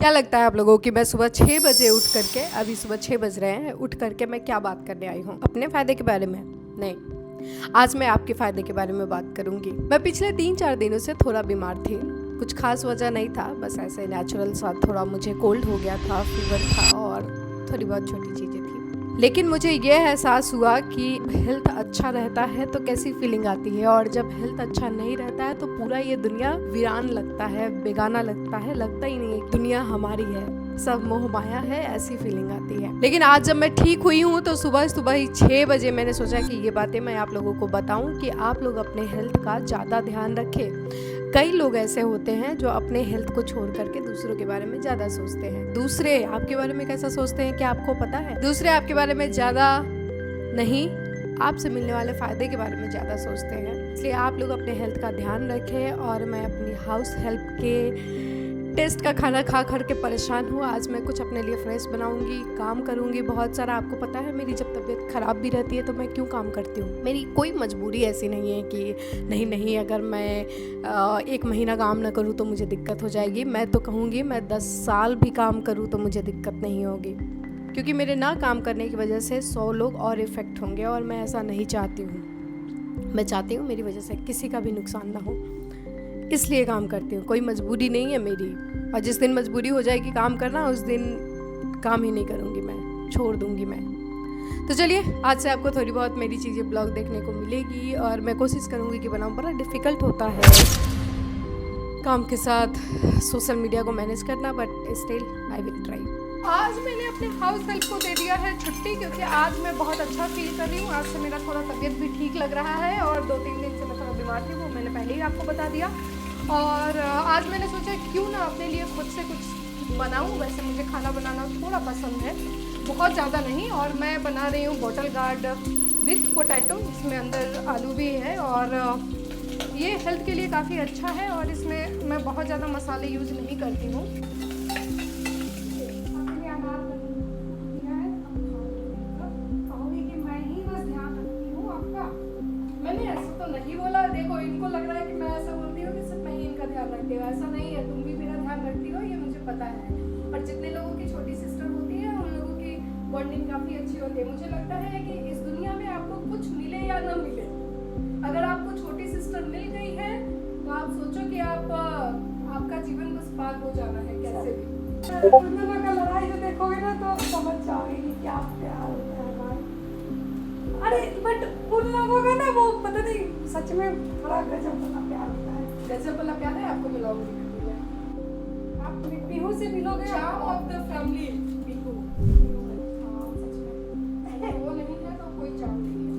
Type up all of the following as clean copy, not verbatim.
क्या लगता है आप लोगों की मैं सुबह 6 बजे उठ करके, अभी सुबह 6 बज रहे हैं, उठ करके मैं क्या बात करने आई हूँ? अपने फ़ायदे के बारे में? नहीं, आज मैं आपके फ़ायदे के बारे में बात करूँगी। मैं पिछले 3-4 दिनों से थोड़ा बीमार थी। कुछ खास वजह नहीं था, बस ऐसे नेचुरल सा थोड़ा मुझे कोल्ड हो गया था, फीवर था और थोड़ी बहुत छोटी चीज़ें थी। लेकिन मुझे ये एहसास हुआ कि हेल्थ अच्छा रहता है तो कैसी फीलिंग आती है, और जब हेल्थ अच्छा नहीं रहता है तो पूरा ये दुनिया वीरान लगता है, बेगाना लगता है, लगता ही नहीं है दुनिया हमारी है, सब मोह माया है, ऐसी फीलिंग आती है। लेकिन आज जब मैं ठीक हुई हूँ तो सुबह सुबह ही 6 बजे मैंने सोचा कि ये बातें मैं आप लोगों को बताऊं कि आप लोग अपने हेल्थ का ज़्यादा ध्यान रखें। कई लोग ऐसे होते हैं जो अपने हेल्थ को छोड़ करके दूसरों के बारे में ज़्यादा सोचते हैं। दूसरे आपके बारे में कैसा सोचते हैं क्या आपको पता है? दूसरे आपके बारे में ज़्यादा नहीं, आपसे मिलने वाले फ़ायदे के बारे में ज़्यादा सोचते हैं। इसलिए आप लोग अपने हेल्थ का ध्यान रखें। और मैं अपनी हाउस हेल्प के टेस्ट का खाना खा कर के परेशान हूँ। आज मैं कुछ अपने लिए फ्रेश बनाऊंगी, काम करूंगी बहुत सारा। आपको पता है मेरी जब तबीयत ख़राब भी रहती है तो मैं क्यों काम करती हूँ। मेरी कोई मजबूरी ऐसी नहीं है कि नहीं अगर मैं 1 महीना काम ना करूँ तो मुझे दिक्कत हो जाएगी। मैं तो कहूँगी मैं 10 साल भी काम करूँ तो मुझे दिक्कत नहीं होगी, क्योंकि मेरे ना काम करने की वजह से 100 लोग और इफ़ेक्ट होंगे और मैं ऐसा नहीं चाहती हूँ। मैं चाहती हूँ मेरी वजह से किसी का भी नुकसान ना हो, इसलिए काम करती हूँ। कोई मजबूरी नहीं है मेरी। और जिस दिन मजबूरी हो जाएगी काम करना, उस दिन काम ही नहीं करूँगी, मैं छोड़ दूँगी मैं। तो चलिए, आज से आपको थोड़ी बहुत मेरी चीज़ें ब्लॉग देखने को मिलेगी और मैं कोशिश करूँगी कि बनाऊँ। बड़ा डिफ़िकल्ट होता है काम के साथ सोशल मीडिया को मैनेज करना, but still I will try. आज मैंने अपने हाउस हेल्प को दे दिया है छुट्टी, क्योंकि आज मैं बहुत अच्छा फील कर रही हूँ। आज से मेरा थोड़ा तबीयत भी ठीक लग रहा है और 2-3 दिन से मैं थोड़ा बीमार थी, वो मैंने पहले ही आपको बता दिया। और आज मैंने सोचा क्यों ना अपने लिए खुद से कुछ बनाऊँ। वैसे मुझे खाना बनाना थोड़ा पसंद है, बहुत ज़्यादा नहीं। और मैं बना रही हूँ बॉटल गार्ड विथ पोटैटो, इसमें अंदर आलू भी है और ये हेल्थ के लिए काफ़ी अच्छा है। और इसमें मैं बहुत ज़्यादा मसाले यूज़ नहीं करती हूँ। मैंने ऐसा तो नहीं बोला, देखो इनको लग रहा है कि मैं ऐसा बोलती हूँ कि सिर्फ मैं ही इनका ध्यान रखती हूँ। ऐसा नहीं है, तुम भी मेरा ध्यान रखती हो, ये मुझे पता है। और जितने लोगों की छोटी सिस्टर होती है उन लोगों की बॉन्डिंग काफ़ी अच्छी होती है। मुझे लगता है कि इस दुनिया में आपको कुछ मिले या ना मिले, अगर आपको छोटी सिस्टर मिल गई है तो आप सोचो कि आपका जीवन बस पार हो जाना है कैसे भी। उन दोनों का लड़ाई जो देखोगे ना तो समझ जाओगे क्या प्यार होता है भाई। अरे बट उन लोगों का ना वो पता नहीं, सच में थोड़ा गजब वाला प्यार होता है। गजब वाला प्यार है, आपको मिलाऊंगी कभी मैं। आप पीहू से मिलोगे, charm of the family Pihu. हाँ सच में, वो नहीं है तो कोई चार्म नहीं है,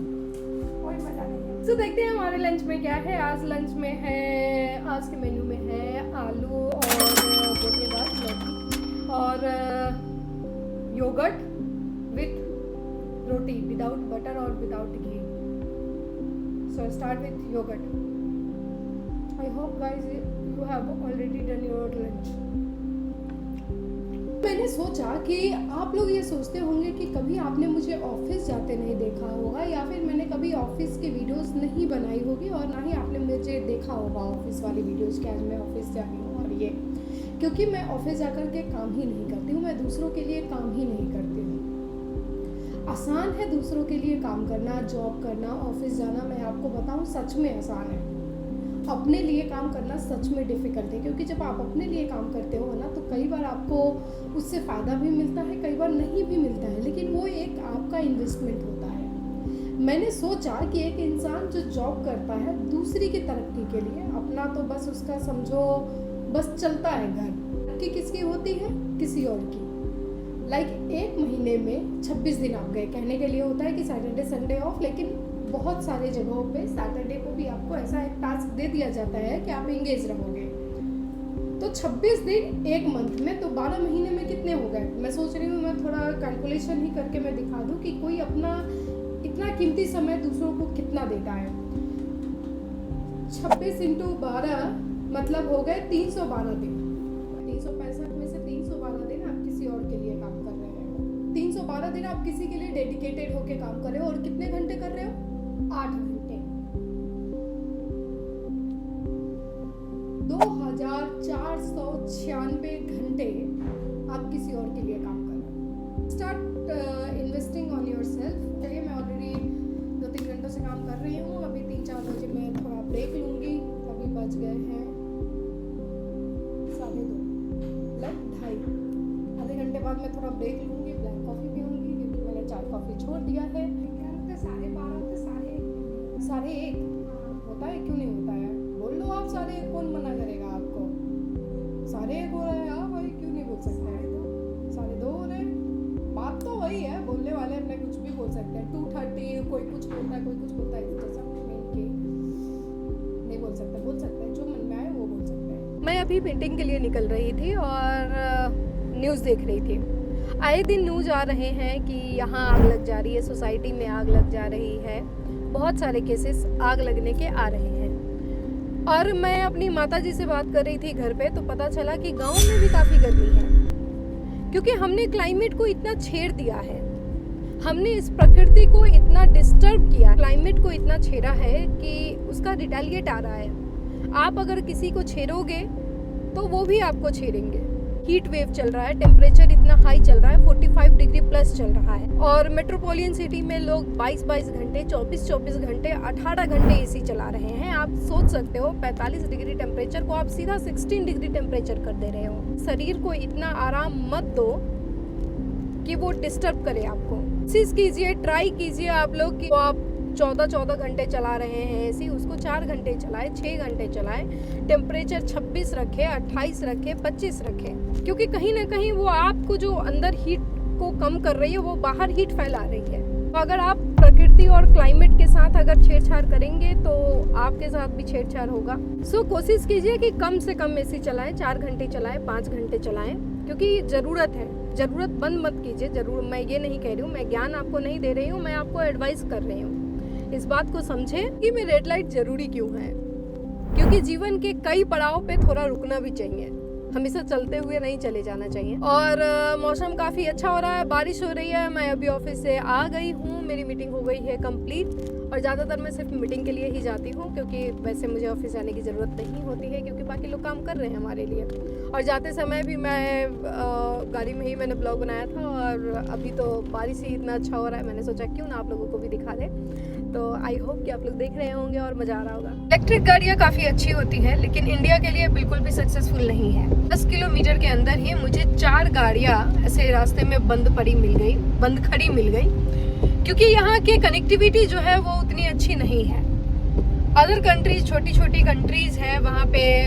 कोई मजा नहीं है। तो देखते हैं हमारे लंच में क्या है। आज लंच में है, आज के मेन्यू में है आलू और बोटेदार लौकी और yoghurt with roti, without butter और without ghee. So start with yoghurt. I hope guys you have already done your lunch. मैंने सोचा कि आप लोग ये सोचते होंगे कि कभी आपने मुझे ऑफिस जाते नहीं देखा होगा, या फिर मैंने कभी ऑफिस की वीडियोस नहीं बनाई होगी, और ना ही आपने मुझे देखा होगा ऑफिस वाली वीडियोस कि आज मैं ऑफिस जा रही हूँ। और ये क्योंकि मैं ऑफिस जाकर के काम ही नहीं करती हूँ, मैं दूसरों के लिए काम ही नहीं करती हूँ। आसान है दूसरों के लिए काम करना, जॉब करना, ऑफिस जाना। मैं आपको बताऊँ सच में आसान है, अपने लिए काम करना सच में डिफ़िकल्ट है। क्योंकि जब आप अपने लिए काम करते हो ना तो कई बार आपको उससे फ़ायदा भी मिलता है, कई बार नहीं भी मिलता है, लेकिन वो एक आपका इन्वेस्टमेंट होता है। मैंने सोचा कि एक इंसान जो जॉब करता है दूसरी की तरक्की के लिए, अपना तो बस उसका समझो बस चलता है घर कि किसकी होती है, किसी और की। लाइक 1 महीने में 26 दिन आप गए, कहने के लिए होता है कि सैटरडे संडे ऑफ, लेकिन बहुत सारे जगहों पे सैटरडे को भी आपको ऐसा एक टास्क दे दिया जाता है कि आप इंगेज रहोगे। तो 26 दिन 1 मंथ में, तो 12 महीने में कितने हो गए। मैं सोच रही हूँ मैं थोड़ा कैलकुलेशन ही करके मैं दिखा दूँ कि कोई अपना इतना कीमती समय दूसरों को कितना देता है। 26 × 12 मतलब हो गए 312 दिन। 365 में से 312 दिन आप किसी और के लिए काम कर रहे हो। 312 दिन आप किसी के लिए डेडिकेटेड होके काम कर रहे हो। और कितने घंटे कर रहे हो? 8 घंटे। 2496 घंटे किसी और के लिए काम कर रहा हूँ। Start investing on your self. चलिए, मैं ऑलरेडी 2-3 घंटों से काम कर रही हूँ। अभी 3-4 बजे मैं थोड़ा ब्रेक लूँगी। अभी बज गए हैं 2:30, मतलब 2:30। आधे घंटे बाद मैं थोड़ा ब्रेक लूँगी, ब्लैक कॉफ़ी पीऊँगी क्योंकि मैंने चाय कॉफ़ी छोड़ दिया है। 12:30 होता है, क्यों नहीं होता है? बोल लो आप 1:30, कौन मना करेगा आपको? 1:30 हो रहा है, हाँ भाई, क्यों नहीं बोल सकते हैं? 2:30 हो रहे हैं, बात तो वही है, बोलने वाले अपने कुछ भी बोल सकते हैं। 2:30 कोई कुछ बोलता है, कोई कुछ बोलता है, जैसा नहीं बोल सकते, बोल सकते हैं जो मन में आए वो बोल सकते हैं। मैं अभी मीटिंग के लिए निकल रही थी और न्यूज़ देख रही थी। आए दिन न्यूज़ आ रहे हैं कि यहाँ आग लग जा रही है, सोसाइटी में आग लग जा रही है, बहुत सारे केसेस आग लगने के आ रहे हैं। और मैं अपनी माताजी से बात कर रही थी घर पे, तो पता चला कि गांव में भी काफ़ी गर्मी है, क्योंकि हमने क्लाइमेट को इतना छेड़ दिया है, हमने इस प्रकृति को इतना डिस्टर्ब किया, क्लाइमेट को इतना छेड़ा है कि उसका रिटेलिएट आ रहा है। आप अगर किसी को छेड़ोगे तो वो भी आपको छेड़ेंगे। हीट वेव चल रहा है, टेम्परेचर इतना हाई चल रहा है, 45 डिग्री प्लस चल रहा है। और मेट्रोपॉलिटन सिटी में लोग 22-22 घंटे, 24-24 घंटे, 18 घंटे एसी चला रहे हैं। आप सोच सकते हो 45 डिग्री टेम्परेचर को आप सीधा 16 डिग्री टेम्परेचर कर दे रहे हो। शरीर को इतना आराम मत दो कि वो डिस्टर्ब करे आपको। कोशिश कीजिए, ट्राई कीजिए आप लोग कि आप 14-14 घंटे चला रहे हैं एसी, उसको 4 घंटे चलाएं, 6 घंटे चलाएं, टेम्परेचर 26 रखें, 28 रखें, 25 रखें, क्योंकि कहीं ना कहीं वो आपको जो अंदर हीट को कम कर रही है वो बाहर हीट फैला रही है। तो अगर आप प्रकृति और क्लाइमेट के साथ अगर छेड़छाड़ करेंगे तो आपके साथ भी छेड़छाड़ होगा। सो कोशिश कीजिए कि कम से कम एसी चलाएं, 4 घंटे चलाएं, 5 घंटे चलाएं, क्योंकि ज़रूरत है। ज़रूरत बंद मत कीजिए। जरूर मैं ये नहीं कह रही हूँ, मैं ज्ञान आपको नहीं दे रही हूँ, मैं आपको एडवाइस कर रही हूँ। इस बात को समझें कि मैं रेड लाइट ज़रूरी क्यों है, क्योंकि जीवन के कई पड़ाव पे थोड़ा रुकना भी चाहिए, हमेशा चलते हुए नहीं चले जाना चाहिए। और मौसम काफ़ी अच्छा हो रहा है, बारिश हो रही है। मैं अभी ऑफिस से आ गई हूँ, मेरी मीटिंग हो गई है कंप्लीट। और ज़्यादातर मैं सिर्फ मीटिंग के लिए ही जाती हूँ, क्योंकि वैसे मुझे ऑफिस जाने की ज़रूरत नहीं होती है, क्योंकि बाकी लोग काम कर रहे हैं हमारे लिए। और जाते समय भी मैं गाड़ी में ही मैंने ब्लॉग बनाया था। और अभी तो बारिश ही इतना अच्छा हो रहा है, मैंने सोचा क्यों ना आप लोगों को भी दिखा दें। तो आई होप कि आप लोग देख रहे होंगे और मज़ा आ रहा होगा। इलेक्ट्रिक गाड़ियाँ काफ़ी अच्छी होती है, लेकिन इंडिया के लिए बिल्कुल भी सक्सेसफुल नहीं है। 10 किलोमीटर के अंदर ही मुझे 4 गाड़ियाँ ऐसे रास्ते में बंद खड़ी मिल गई, क्योंकि यहाँ की कनेक्टिविटी जो है वो उतनी अच्छी नहीं है। अदर कंट्रीज, छोटी छोटी कंट्रीज है, वहाँ पे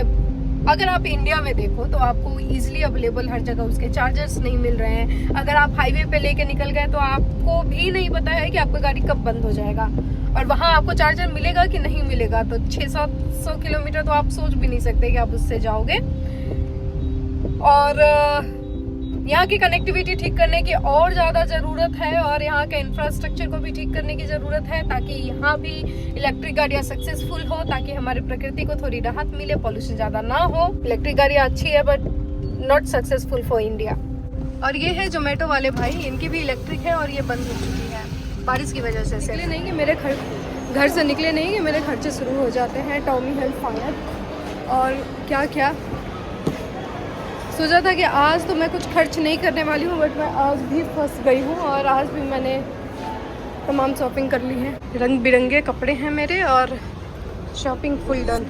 अगर आप इंडिया में देखो तो आपको इजीली अवेलेबल हर जगह उसके चार्जर्स नहीं मिल रहे हैं। अगर आप हाईवे पे लेके निकल गए तो आपको भी नहीं पता है कि आपका गाड़ी कब बंद हो जाएगा, और वहाँ आपको चार्जर मिलेगा कि नहीं मिलेगा। तो 600-700 किलोमीटर तो आप सोच भी नहीं सकते कि आप उससे जाओगे। और यहाँ की कनेक्टिविटी ठीक करने की और ज़्यादा ज़रूरत है, और यहाँ के इंफ्रास्ट्रक्चर को भी ठीक करने की ज़रूरत है, ताकि यहाँ भी इलेक्ट्रिक गाड़ियाँ सक्सेसफुल हो, ताकि हमारी प्रकृति को थोड़ी राहत मिले, पॉल्यूशन ज़्यादा ना हो। इलेक्ट्रिक गाड़ियाँ अच्छी है but not successful for India. और ये है जोमेटो वाले भाई, इनकी भी इलेक्ट्रिक है और ये बंद हो चुकी है बारिश की वजह से। निकले नहीं कि मेरे घर से निकले नहीं कि मेरे खर्चे शुरू हो जाते हैं। टॉमी हेल्प फायर और क्या क्या सोचा था कि आज तो मैं कुछ खर्च नहीं करने वाली हूँ, बट मैं आज भी फंस गई हूँ। और आज भी मैंने तमाम शॉपिंग कर ली है। रंग बिरंगे कपड़े हैं मेरे और शॉपिंग फुल डन।